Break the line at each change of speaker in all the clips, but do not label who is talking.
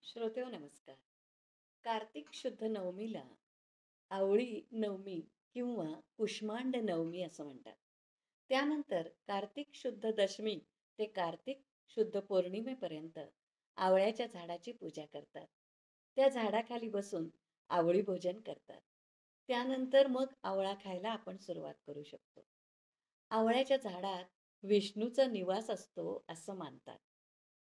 श्रोतेहो नमस्कार. कार्तिक शुद्ध नवमीला आवळी नवमी किंवा कुष्मांड नवमी असं म्हणतात. त्यानंतर कार्तिक शुद्ध दशमी ते कार्तिक शुद्ध पौर्णिमेपर्यंत आवळ्याच्या झाडाची पूजा करतात. त्या झाडाखाली बसून आवळी भोजन करतात. त्यानंतर मग आवळा खायला आपण सुरुवात करू शकतो. आवळ्याच्या झाडात विष्णूचा निवास असतो असं मानतात.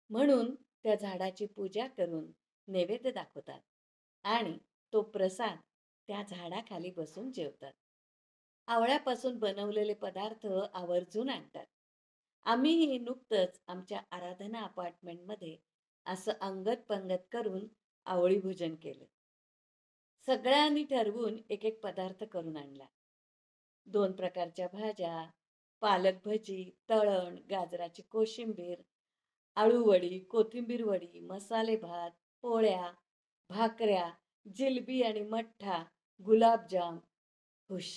म्हणून त्या झाडाची पूजा करून नैवेद्य दाखवतात आणि तो प्रसाद त्या झाडाखाली बसून जेवतात. आवळ्यापासून बनवलेले पदार्थ आवर्जून आणतात. आम्हीही नुकतंच आमच्या आराधना अपार्टमेंटमध्ये असं अंगत पंगत करून आवळी भोजन केलं. सगळ्यांनी ठरवून एक एक पदार्थ करून आणला. 2 प्रकारच्या भाज्या, पालक भजी, तळण, गाजराची कोशिंबीर, आळूवडी, कोथिंबीर वडी, मसाले भात, पोळ्या, भाकऱ्या, जिलबी आणि मठ्ठा, गुलाबजाम. हुश.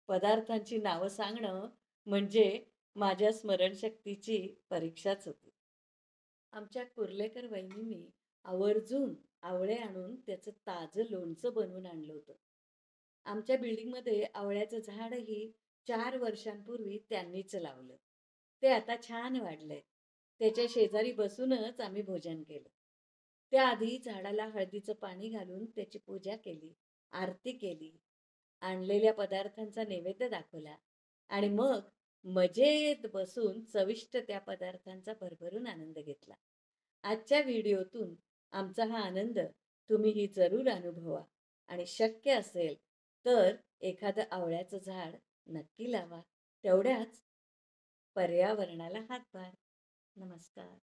पदार्थांची नावं सांगणं म्हणजे माझ्या स्मरणशक्तीची परीक्षाच होती. आमच्या कुर्लेकर वहिनींनी आवर्जून आवळे आणून त्याचं ताजं लोणचं बनवून आणलं होतं. आमच्या बिल्डिंगमध्ये आवळ्याचं झाडही 4 वर्षांपूर्वी त्यांनीच लावलं. ते आता छान वाढलंय. त्याच्या शेजारी बसूनच आम्ही भोजन केलं. त्याआधी झाडाला हळदीचं पाणी घालून त्याची पूजा केली, आरती केली, आणलेल्या पदार्थांचा नैवेद्य दाखवला आणि मग मजेत बसून चविष्ट त्या पदार्थांचा भरभरून आनंद घेतला. आजच्या व्हिडिओतून आमचा हा आनंद तुम्हीही जरूर अनुभवा आणि शक्य असेल तर एखादं आवळ्याचं झाड नक्की लावा. तेवढ्याच पर्यावरणाला हातभार. नमस्कार.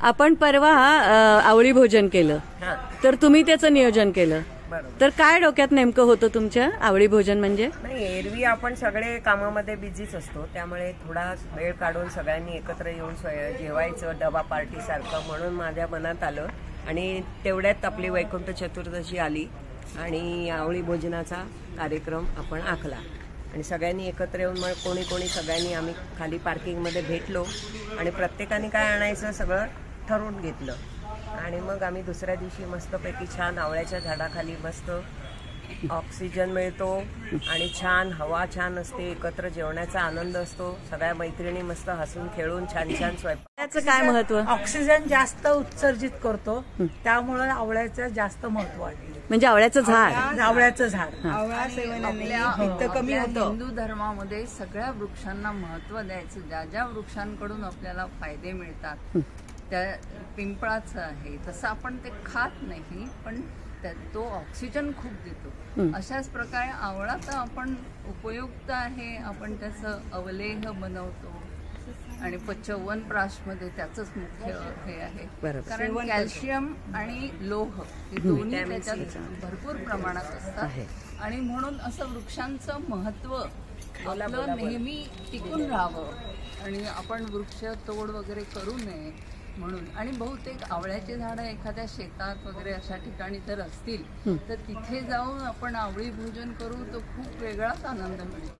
आपण परवा आवळी भोजन केलं, तर तुम्ही त्याचं नियोजन केलं.
बरोबर.
तर काय डोक्यात नेमकं होतं तुमच्या आवळी भोजन म्हणजे?
नाही, एरवी आपण सगळे कामामध्ये बिझीच असतो, त्यामुळे थोडा वेळ काढून सगळ्यांनी एकत्र येऊन जेवायचं डबा पार्टी सारखं म्हणून माझ्या मनात आलं आणि तेवढ्यात आपली वैकुंठ चतुर्दशी आली आणि आवळी भोजनाचा कार्यक्रम आपण आखला आणि सगळ्यांनी एकत्र येऊन मग कोणी कोणी सगळ्यांनी आम्ही खाली पार्किंगमध्ये भेटलो आणि प्रत्येकाने काय आणायचं सगळं ठरवून घेतलं आणि मग आम्ही दुसऱ्या दिवशी मस्तपैकी छान आवळ्याच्या झाडाखाली मस्त ऑक्सिजन मिळतो आणि छान हवा छान असते, एकत्र जेवण्याचा आनंद असतो, सगळ्या मैत्रिणी मस्त हसून खेळून छान छान
त्याचं काय महत्व?
ऑक्सिजन जास्त उत्सर्जित करतो, त्यामुळे आवळ्याचं जास्त महत्व आहे.
म्हणजे आवळ्याचं झाड,
आवळ्याचं झाड
आवळा सेवनाने आपल्या हिंदू धर्मामध्ये सगळ्या वृक्षांना महत्व द्यायचं. ज्या ज्या वृक्षांकडून आपल्याला फायदे मिळतात, त्या पिंपळाचं आहे तसं आपण ते खात नाही, पण तो ऑक्सिजन खूप देतो. अशाच प्रकारे आवळा तर आपण उपयुक्त आहे, आपण त्याचं अवलेह बनवतो आणि च्यवनप्राशमध्ये त्याचंच मुख्य हे आहे, कारण कॅल्शियम आणि लोह हे दोन्ही त्याच्यात भरपूर प्रमाणात असतात आणि म्हणून असं वृक्षांचं महत्व आपलं नेहमी टिकून राहावं आणि आपण वृक्ष तोड वगैरे करू नये म्हणून. आणि बहुतेक आवळ्याची झाडं एखाद्या शेतात वगैरे अशा ठिकाणी जर असतील तर तिथे जाऊन आपण आवळी भोजन करू, तो खूप वेगळाच आनंद मिळतो.